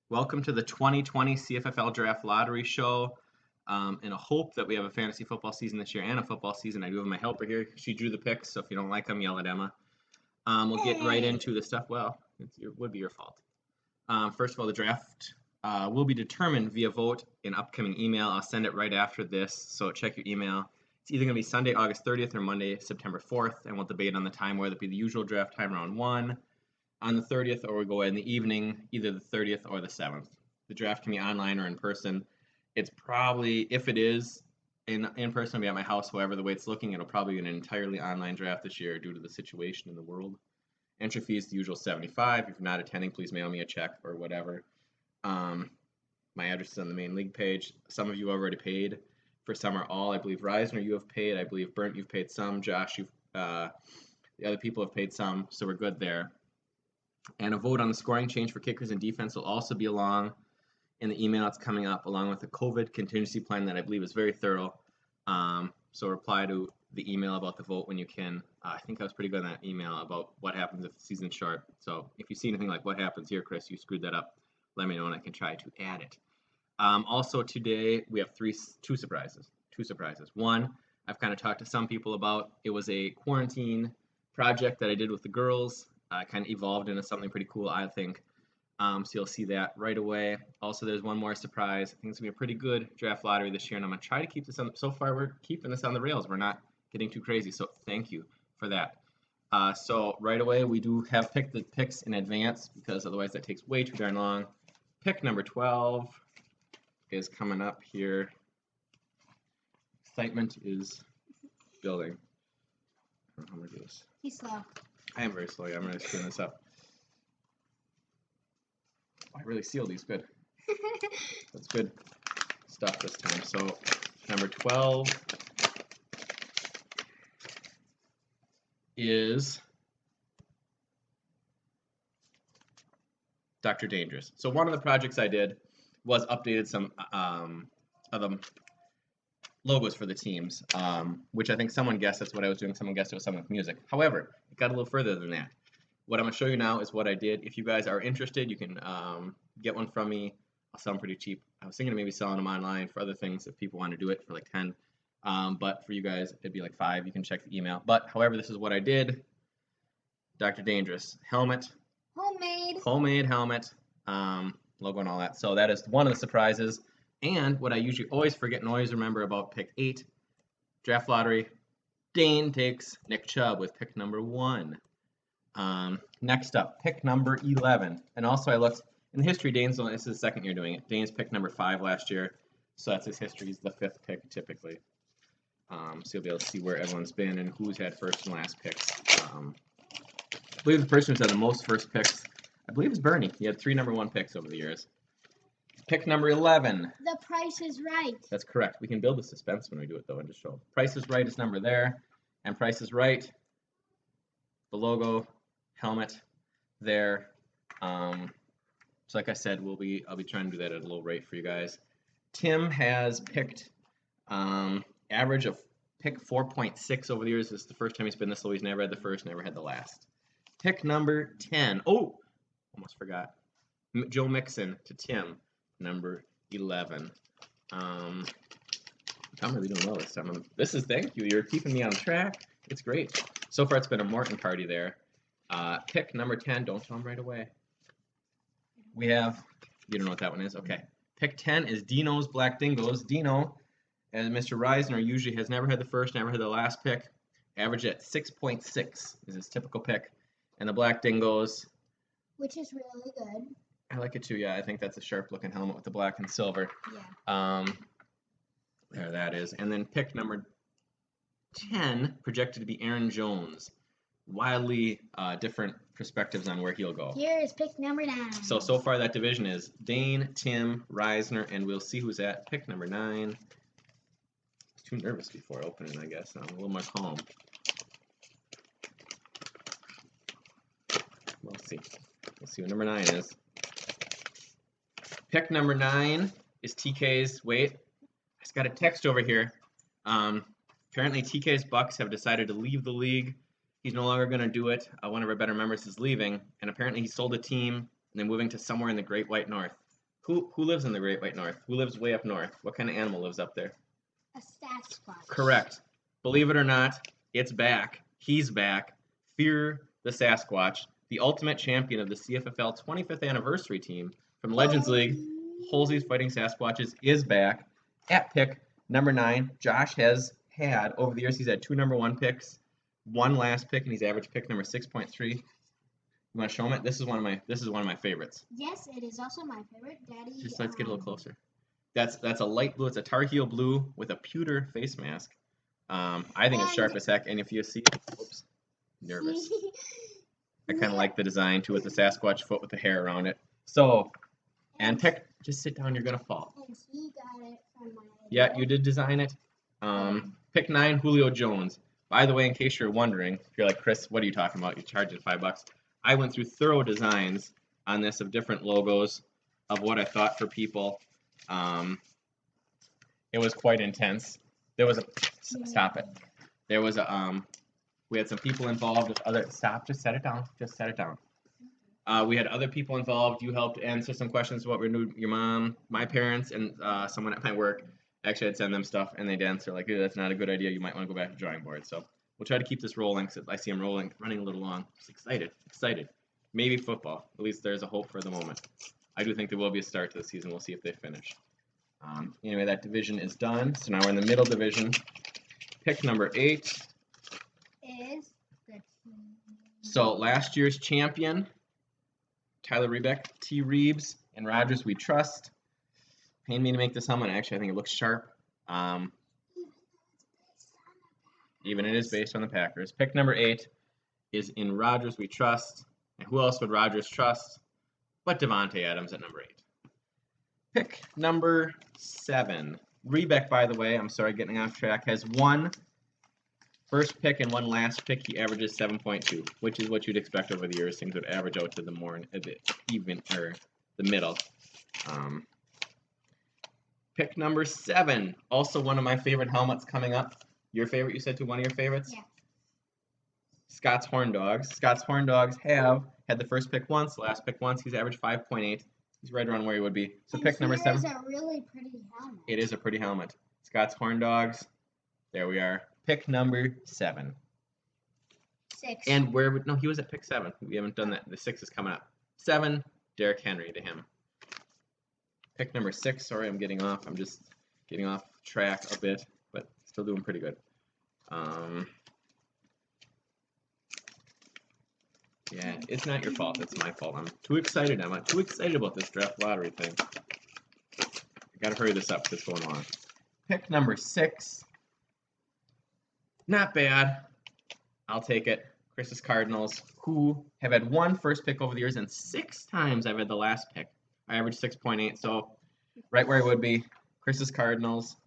Welcome to the 2020 CFFL Draft Lottery Show. In a hope that we have a fantasy football season this year and a football season, I do have my helper here. She drew the picks, so if you don't like them, yell at Emma. We'll get right into the stuff. Well, it would be your fault. First of all, the draft will be determined via vote in upcoming email. I'll send it right after this, so check your email. It's either going to be Sunday, August 30th or Monday, September 4th, and we'll debate on the time, whether it be the usual draft time, round 1, on the 30th, or we go in the evening, either the 30th or the 7th. The draft can be online or in person. It's probably, if it is in person, I'll be at my house. However, the way it's looking, it'll probably be an entirely online draft this year due to the situation in the world. Entry fee is the usual $75. If you're not attending, please mail me a check or whatever. My address is on the main league page. Some of you have already paid. For some or all, I believe Reisner, you have paid. I believe Burnt, you've paid some. Josh, the other people have paid some, so we're good there. And a vote on the scoring change for kickers and defense will also be along in the email that's coming up, along with a COVID contingency plan that I believe is very thorough. So reply to the email about the vote when you can. I think I was pretty good on that email about what happens if the season's short. So if you see anything like what happens here, Chris, you screwed that up, let me know and I can try to add it. Also today we have two surprises. One, I've kind of talked to some people about. It was a quarantine project that I did with the girls. Kind of evolved into something pretty cool, I think. So you'll see that right away. Also, there's one more surprise. I think it's going to be a pretty good draft lottery this year, and I'm going to try to keep this on. So far, we're keeping this on the rails. We're not getting too crazy, so thank you for that. So right away, we do have picked the picks in advance because otherwise that takes way too darn long. Pick number 12 is coming up here. Excitement is building. I don't know how to do this. He's slow. I am very slow. Yeah, I'm really screwing this up. I really sealed these good. That's good stuff this time. So number 12 is Dr. Dangerous. So one of the projects I did was updated some of the logos for the teams, which I think someone guessed that's what I was doing. Someone guessed it was something with music. However, it got a little further than that. What I'm going to show you now is what I did. If you guys are interested, you can get one from me. I'll sell them pretty cheap. I was thinking of maybe selling them online for other things if people want to do it for like 10. But for you guys, it'd be like 5. You can check the email. But however, this is what I did. Dr. Dangerous helmet. Homemade helmet. Logo and all that. So that is one of the surprises. And what I usually always forget and always remember about pick 8, draft lottery, Dane takes Nick Chubb with pick number 1. Next up, pick number 11. And also I looked, in the history, Dane's, this is the second year doing it. Dane's pick number 5 last year, so that's his history. He's the 5th pick typically. So you'll be able to see where everyone's been and who's had first and last picks. I believe the person who's had the most first picks, I believe is Bernie. He had 3 number 1 picks over the years. Pick number 11. The Price is Right. That's correct. We can build the suspense when we do it, though, and just show. Price is Right is number there, and Price is Right, the logo, helmet there. So like I said, I'll be trying to do that at a low rate for you guys. Tim has picked average of pick 4.6 over the years. This is the first time he's been this low. He's never had the first, never had the last. Pick number 10. Oh, almost forgot. Joe Mixon to Tim. Number 11. I'm really doing well this time. Thank you. You're keeping me on track. It's great. So far, it's been a Morton party there. Pick number 10. Don't tell him right away. We have, you don't know what that one is? Okay. Pick 10 is Dino's Black Dingoes. Dino, as Mr. Reisner, usually has never had the first, never had the last pick. Average at 6.6 is his typical pick. And the Black Dingoes, which is really good. I like it too, yeah. I think that's a sharp-looking helmet with the black and silver. Yeah. There that is. And then pick number 10, projected to be Aaron Jones. Wildly different perspectives on where he'll go. Here is pick number 9. So far that division is Dane, Tim, Reisner, and we'll see who's at pick number 9. I was too nervous before opening, I guess. I'm a little more calm. We'll see. We'll see what number 9 is. Pick number 9 is TK's. Wait, I just got a text over here. Apparently TK's Bucks have decided to leave the league. He's no longer going to do it. One of our better members is leaving, and apparently he sold a team and then moving to somewhere in the Great White North. Who lives in the Great White North? Who lives way up north? What kind of animal lives up there? A Sasquatch. Correct. Believe it or not, it's back. He's back. Fear the Sasquatch, the ultimate champion of the CFFL 25th anniversary team from Legends League, Holsey's Fighting Sasquatches, is back at pick number 9. Josh has had, over the years, he's had 2 number 1 picks, 1 last pick, and he's average pick number 6.3. You want to show him it? This is one of my favorites. Yes, it is also my favorite, Daddy. Just let's get a little closer. That's a light blue. It's a Tar Heel blue with a pewter face mask. I think it's sharp as heck. And if you see, whoops, nervous. I kind of like the design too, with the Sasquatch foot with the hair around it. So, and pick. Just sit down. You're gonna fall. And he got it from my. Yeah, you did design it. Pick 9, Julio Jones. By the way, in case you're wondering, if you're like, Chris, what are you talking about? You're charging $5. I went through thorough designs on this of different logos of what I thought for people. It was quite intense. There was a stop it. There was a we had some people involved with other just set it down. Just set it down. We had other people involved. You helped answer some questions about your mom, my parents, and someone at my work. Actually, I'd send them stuff, and they'd answer like, "That's not a good idea. You might want to go back to the drawing board." So we'll try to keep this rolling. Because I see him running a little long. Just excited. Maybe football. At least there's a hope for the moment. I do think there will be a start to the season. We'll see if they finish. Anyway, that division is done. So now we're in the middle division. Pick number 8 is the team. So last year's champion, Tyler Rebeck, T. Reeves, and Rogers We Trust. Pain me to make this helmet. Actually, I think it looks sharp. Even it is based on the Packers. Pick number 8 is in Rogers We Trust. And who else would Rogers trust but Devontae Adams at number 8? Pick number 7. Rebeck, by the way, I'm sorry, getting off track, has 1 first pick and 1 last pick. He averages 7.2, which is what you'd expect over the years. Things would average out to the middle. Pick number 7, also one of my favorite helmets coming up. Your favorite, you said, to one of your favorites? Yeah. Scott's Horn Dogs. Scott's Horn Dogs have had the first pick once, the last pick once. He's averaged 5.8. He's right around where he would be. So and pick number 7. It is a really pretty helmet. It is a pretty helmet. Scott's Horn Dogs. There we are. Pick number 7. 6. And no, he was at pick 7. We haven't done that. The 6 is coming up. 7, Derrick Henry to him. Pick number 6. Sorry, I'm getting off. I'm just getting off track a bit, but still doing pretty good. Yeah, it's not your fault. It's my fault. I'm too excited. I'm too excited about this draft lottery thing. I gotta hurry this up because it's going on. Pick number 6. Not bad. I'll take it. Chris's Cardinals, who have had 1 first pick over the years, and 6 times I've had the last pick. I averaged 6.8, so right where I would be. Chris's Cardinals.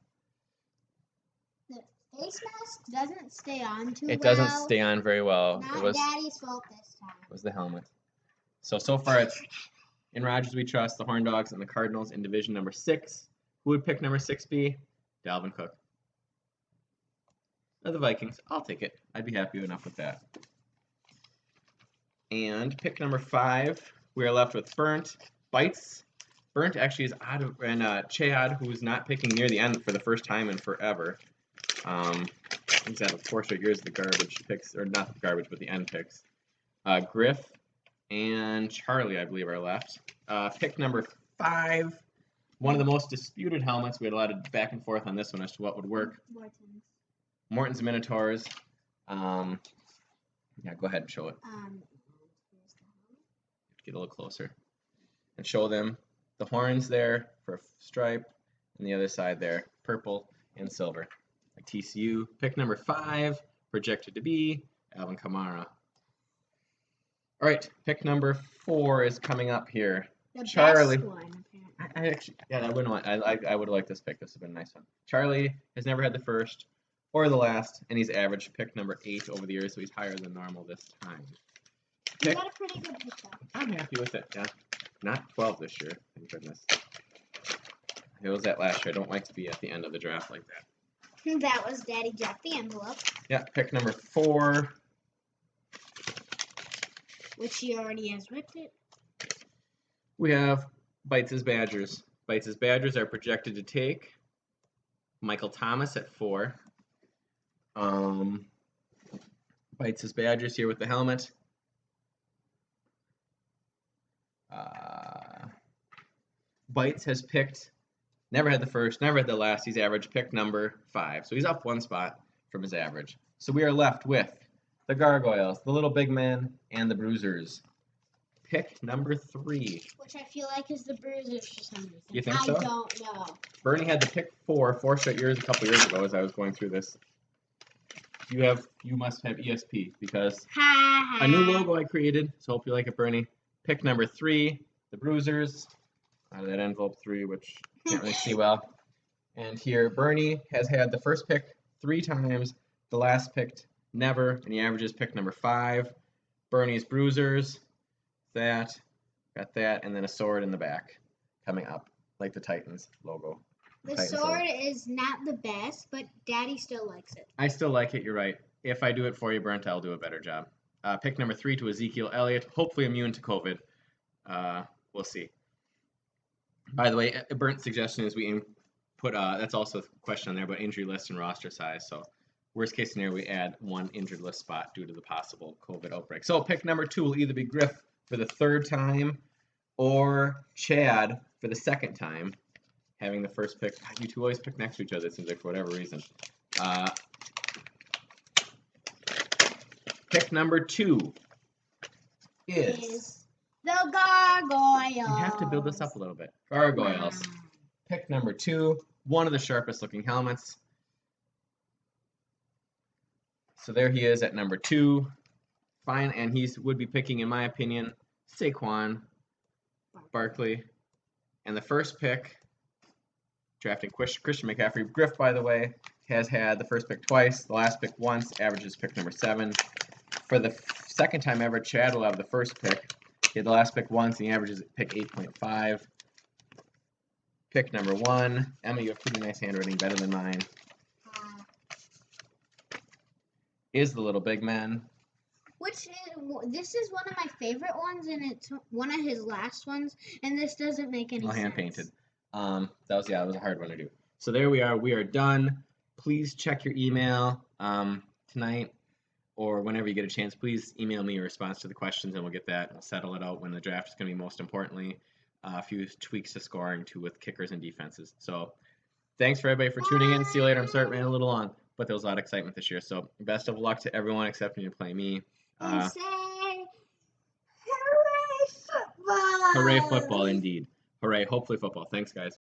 The face mask doesn't stay on too well. It doesn't stay on very well. Not It was Daddy's fault this time. It was the helmet. So far it's in Rogers We Trust, the Horn Dogs, and the Cardinals in division number 6. Who would pick number 6 be? Dalvin Cook. Or the Vikings. I'll take it. I'd be happy enough with that. And pick number 5, we are left with Burnt. Bites. Burnt actually is out of, and Chad, who's not picking near the end for the first time in forever. He's had 4 straight years of the garbage picks, or not the garbage, but the end picks. Griff and Charlie, I believe, are left. Pick number 5, one of the most disputed helmets. We had a lot of back and forth on this one as to what would work. Morton's Minotaurs. Yeah, go ahead and show it. Get a little closer. And show them the horns there for a stripe, and the other side there, purple and silver. Like TCU. Pick number 5, projected to be Alvin Kamara. All right, pick number 4 is coming up here. The Charlie. best one, apparently. I actually, yeah, I would have liked this pick. This would have been a nice one. Charlie has never had the first or the last, and he's averaged pick number 8 over the years, so he's higher than normal this time. You got a pretty good pick up. I'm happy with it, yeah. Not 12 this year, thank goodness. It was that last year. I don't like to be at the end of the draft like that. That was Daddy dropped the envelope. Yeah, pick number 4. Which he already has ripped it. We have Bites' Badgers. Bites' Badgers are projected to take Michael Thomas at 4. Bites' Badgers here with the helmet. Bites has picked, never had the first, never had the last. He's average pick number 5. So he's up 1 spot from his average. So we are left with the Gargoyles, the Little Big Men, and the Bruisers. Pick number 3. Which I feel like is the Bruisers for some reason. You think so? I don't know. Bernie had the pick 4 straight years a couple years ago as I was going through this. You must have ESP because a new logo I created. So hope you like it, Bernie. Pick number 3, the Bruisers. Out of that envelope 3, which you can't really see well. And here, Bernie has had the first pick 3 times, the last picked never, and he averages pick number 5. Bernie's Bruisers, got that, and then a sword in the back coming up, like the Titans logo. The sword is not the best, but Daddy still likes it. I still like it, you're right. If I do it for you, Brent, I'll do a better job. Pick number 3 to Ezekiel Elliott, hopefully immune to COVID. We'll see. By the way, Brent's suggestion is we put, that's also a question on there about injury list and roster size. So worst case scenario, we add 1 injured list spot due to the possible COVID outbreak. So pick number 2 will either be Griff for the 3rd time or Chad for the 2nd time, having the first pick. God, you two always pick next to each other, it seems like, for whatever reason. Pick number 2 is the Gargoyles. You have to build this up a little bit. Gargoyles. Pick number 2, one of the sharpest looking helmets. So there he is at number 2. Fine, and he would be picking, in my opinion, Saquon Barkley. And the first pick, drafting Christian McCaffrey. Griff, by the way, has had the first pick twice, the last pick once, averages pick number 7. For the 2nd time ever, Chad will have the first pick. He had the last pick once, and he averages pick 8.5. Pick number 1. Emma, you have pretty nice handwriting, better than mine. Is the Little Big Man. This is one of my favorite ones, and it's one of his last ones, and this doesn't make any sense. Hand painted. That was a hard one to do. So there we are. We are done. Please check your email tonight or whenever you get a chance. Please email me your response to the questions, and we'll get that. We'll settle it out when the draft is going to be most importantly. A few tweaks to scoring too with kickers and defenses. So thanks for everybody for tuning in. See you later. I'm sorry it ran a little long, but there was a lot of excitement this year. So best of luck to everyone except when you play me. And say, hooray football! Hooray football, indeed. Hooray, hopefully football. Thanks, guys.